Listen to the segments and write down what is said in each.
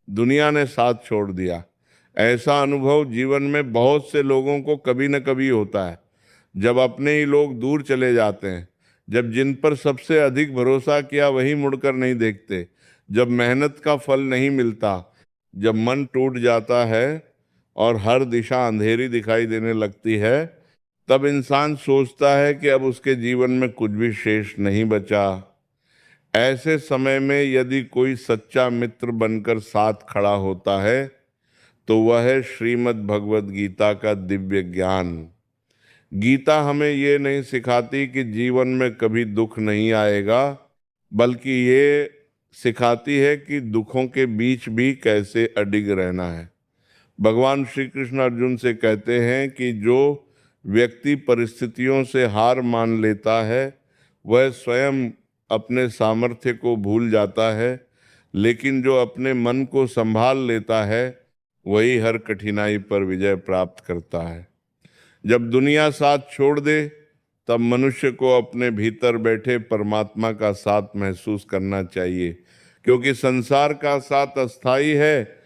दुनिया ने साथ छोड़ दिया। ऐसा अनुभव जीवन में बहुत से लोगों को कभी न कभी होता है, जब अपने ही लोग दूर चले जाते हैं, जब जिन पर सबसे अधिक भरोसा किया वही मुड़कर नहीं देखते, जब मेहनत का फल नहीं मिलता, जब मन टूट जाता है और हर दिशा अंधेरी दिखाई देने लगती है, तब इंसान सोचता है कि अब उसके जीवन में कुछ भी शेष नहीं बचा। ऐसे समय में यदि कोई सच्चा मित्र बनकर साथ खड़ा होता है तो वह है श्रीमद् भगवत गीता का दिव्य ज्ञान। गीता हमें ये नहीं सिखाती कि जीवन में कभी दुख नहीं आएगा, बल्कि ये सिखाती है कि दुखों के बीच भी कैसे अडिग रहना है। भगवान श्री कृष्ण अर्जुन से कहते हैं कि जो व्यक्ति परिस्थितियों से हार मान लेता है वह स्वयं अपने सामर्थ्य को भूल जाता है, लेकिन जो अपने मन को संभाल लेता है वही हर कठिनाई पर विजय प्राप्त करता है। जब दुनिया साथ छोड़ दे तब मनुष्य को अपने भीतर बैठे परमात्मा का साथ महसूस करना चाहिए, क्योंकि संसार का साथ अस्थाई है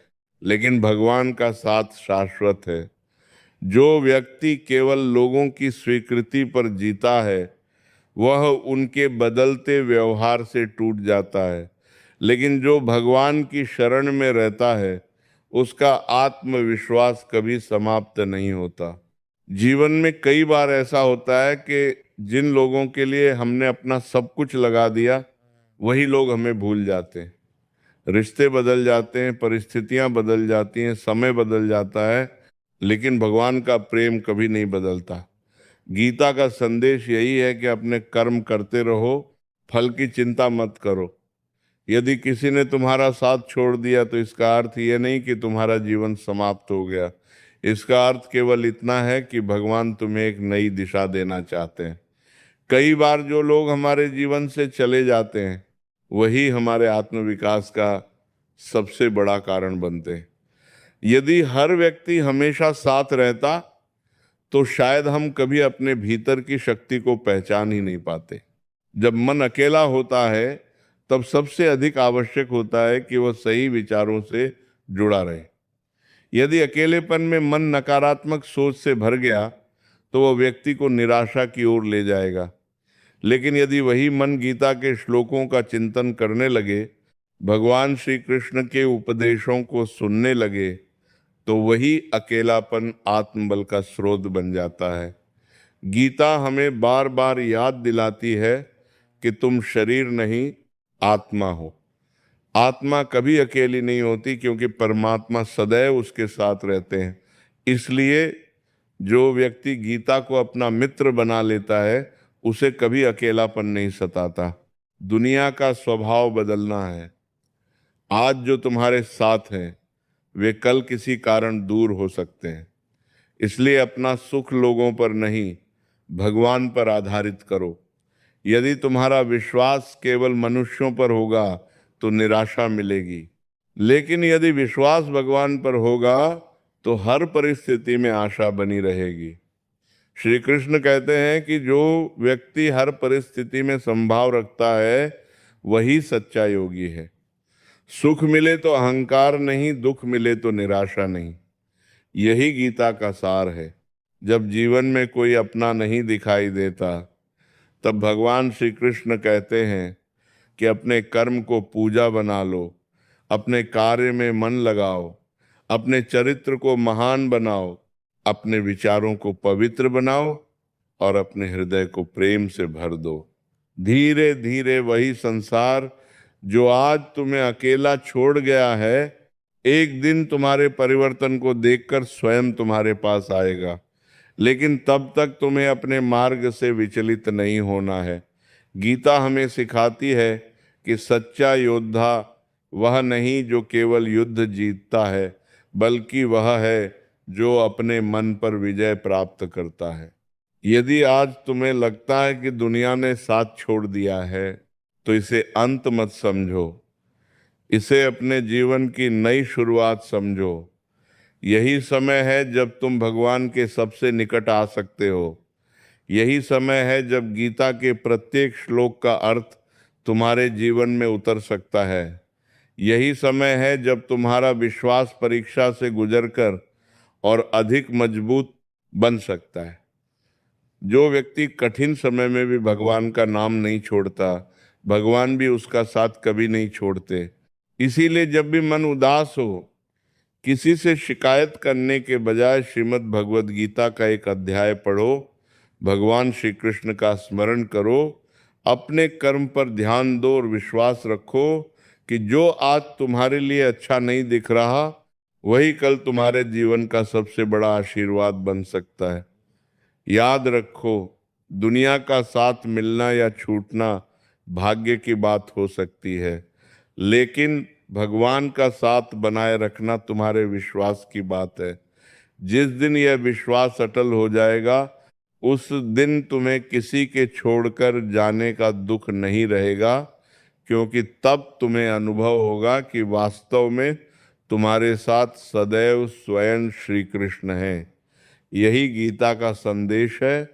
लेकिन भगवान का साथ शाश्वत है। जो व्यक्ति केवल लोगों की स्वीकृति पर जीता है वह उनके बदलते व्यवहार से टूट जाता है, लेकिन जो भगवान की शरण में रहता है उसका आत्मविश्वास कभी समाप्त नहीं होता। जीवन में कई बार ऐसा होता है कि जिन लोगों के लिए हमने अपना सब कुछ लगा दिया वही लोग हमें भूल जाते हैं। रिश्ते बदल जाते हैं, परिस्थितियां बदल जाती हैं, समय बदल जाता है, लेकिन भगवान का प्रेम कभी नहीं बदलता। गीता का संदेश यही है कि अपने कर्म करते रहो, फल की चिंता मत करो। यदि किसी ने तुम्हारा साथ छोड़ दिया तो इसका अर्थ ये नहीं कि तुम्हारा जीवन समाप्त हो गया। इसका अर्थ केवल इतना है कि भगवान तुम्हें एक नई दिशा देना चाहते हैं। कई बार जो लोग हमारे जीवन से चले जाते हैं वही हमारे आत्मविकास का सबसे बड़ा कारण बनते हैं। यदि हर व्यक्ति हमेशा साथ रहता तो शायद हम कभी अपने भीतर की शक्ति को पहचान ही नहीं पाते। जब मन अकेला होता है तब सबसे अधिक आवश्यक होता है कि वह सही विचारों से जुड़ा रहे। यदि अकेलेपन में मन नकारात्मक सोच से भर गया तो वह व्यक्ति को निराशा की ओर ले जाएगा, लेकिन यदि वही मन गीता के श्लोकों का चिंतन करने लगे, भगवान श्री कृष्ण के उपदेशों को सुनने लगे, तो वही अकेलापन आत्मबल का स्रोत बन जाता है। गीता हमें बार बार याद दिलाती है कि तुम शरीर नहीं आत्मा हो। आत्मा कभी अकेली नहीं होती, क्योंकि परमात्मा सदैव उसके साथ रहते हैं। इसलिए जो व्यक्ति गीता को अपना मित्र बना लेता है उसे कभी अकेलापन नहीं सताता। दुनिया का स्वभाव बदलना है। आज जो तुम्हारे साथ हैं वे कल किसी कारण दूर हो सकते हैं। इसलिए अपना सुख लोगों पर नहीं, भगवान पर आधारित करो। यदि तुम्हारा विश्वास केवल मनुष्यों पर होगा तो निराशा मिलेगी, लेकिन यदि विश्वास भगवान पर होगा तो हर परिस्थिति में आशा बनी रहेगी। श्री कृष्ण कहते हैं कि जो व्यक्ति हर परिस्थिति में संभाव रखता है वही सच्चा योगी है। सुख मिले तो अहंकार नहीं, दुख मिले तो निराशा नहीं। यही गीता का सार है। जब जीवन में कोई अपना नहीं दिखाई देता तब भगवान श्री कृष्ण कहते हैं कि अपने कर्म को पूजा बना लो, अपने कार्य में मन लगाओ, अपने चरित्र को महान बनाओ, अपने विचारों को पवित्र बनाओ और अपने हृदय को प्रेम से भर दो। धीरे धीरे वही संसार जो आज तुम्हें अकेला छोड़ गया है एक दिन तुम्हारे परिवर्तन को देखकर स्वयं तुम्हारे पास आएगा, लेकिन तब तक तुम्हें अपने मार्ग से विचलित नहीं होना है। गीता हमें सिखाती है कि सच्चा योद्धा वह नहीं जो केवल युद्ध जीतता है, बल्कि वह है जो अपने मन पर विजय प्राप्त करता है। यदि आज तुम्हें लगता है कि दुनिया ने साथ छोड़ दिया है तो इसे अंत मत समझो, इसे अपने जीवन की नई शुरुआत समझो। यही समय है जब तुम भगवान के सबसे निकट आ सकते हो। यही समय है जब गीता के प्रत्येक श्लोक का अर्थ तुम्हारे जीवन में उतर सकता है। यही समय है जब तुम्हारा विश्वास परीक्षा से गुजरकर और अधिक मजबूत बन सकता है। जो व्यक्ति कठिन समय में भी भगवान का नाम नहीं छोड़ता, भगवान भी उसका साथ कभी नहीं छोड़ते। इसीलिए जब भी मन उदास हो, किसी से शिकायत करने के बजाय श्रीमद् भगवद गीता का एक अध्याय पढ़ो, भगवान श्री कृष्ण का स्मरण करो, अपने कर्म पर ध्यान दो और विश्वास रखो कि जो आज तुम्हारे लिए अच्छा नहीं दिख रहा, वही कल तुम्हारे जीवन का सबसे बड़ा आशीर्वाद बन सकता है। याद रखो, दुनिया का साथ मिलना या छूटना भाग्य की बात हो सकती है, लेकिन भगवान का साथ बनाए रखना तुम्हारे विश्वास की बात है। जिस दिन यह विश्वास अटल हो जाएगा, उस दिन तुम्हें किसी के छोड़कर जाने का दुख नहीं रहेगा, क्योंकि तब तुम्हें अनुभव होगा कि वास्तव में तुम्हारे साथ सदैव स्वयं श्री कृष्ण हैं। यही गीता का संदेश है,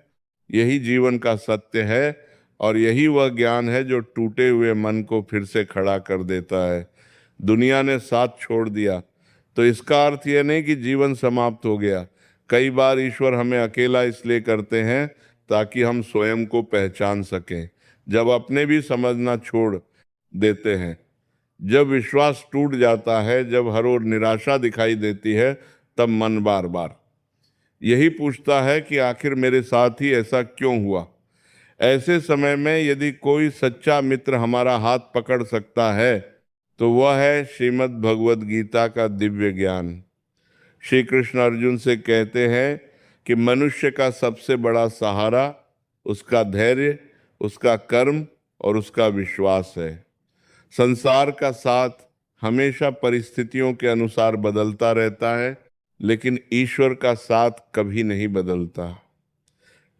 यही जीवन का सत्य है, और यही वह ज्ञान है जो टूटे हुए मन को फिर से खड़ा कर देता है। दुनिया ने साथ छोड़ दिया तो इसका अर्थ यह नहीं कि जीवन समाप्त हो गया। कई बार ईश्वर हमें अकेला इसलिए करते हैं ताकि हम स्वयं को पहचान सकें। जब अपने भी समझना छोड़ देते हैं, जब विश्वास टूट जाता है, जब हर ओर निराशा दिखाई देती है, तब मन बार बार यही पूछता है कि आखिर मेरे साथ ही ऐसा क्यों हुआ। ऐसे समय में यदि कोई सच्चा मित्र हमारा हाथ पकड़ सकता है तो वह है श्रीमद् भगवद गीता का दिव्य ज्ञान। श्री कृष्ण अर्जुन से कहते हैं कि मनुष्य का सबसे बड़ा सहारा उसका धैर्य, उसका कर्म और उसका विश्वास है। संसार का साथ हमेशा परिस्थितियों के अनुसार बदलता रहता है, लेकिन ईश्वर का साथ कभी नहीं बदलता।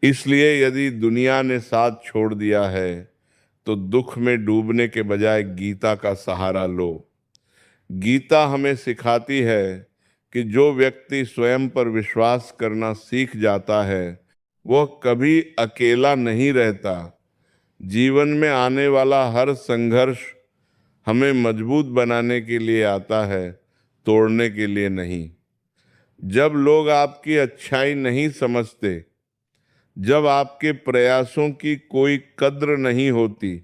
इसलिए यदि दुनिया ने साथ छोड़ दिया है तो दुख में डूबने के बजाय गीता का सहारा लो। गीता हमें सिखाती है कि जो व्यक्ति स्वयं पर विश्वास करना सीख जाता है वह कभी अकेला नहीं रहता। जीवन में आने वाला हर संघर्ष हमें मजबूत बनाने के लिए आता है, तोड़ने के लिए नहीं। जब लोग आपकी अच्छाई नहीं समझते, जब आपके प्रयासों की कोई कद्र नहीं होती,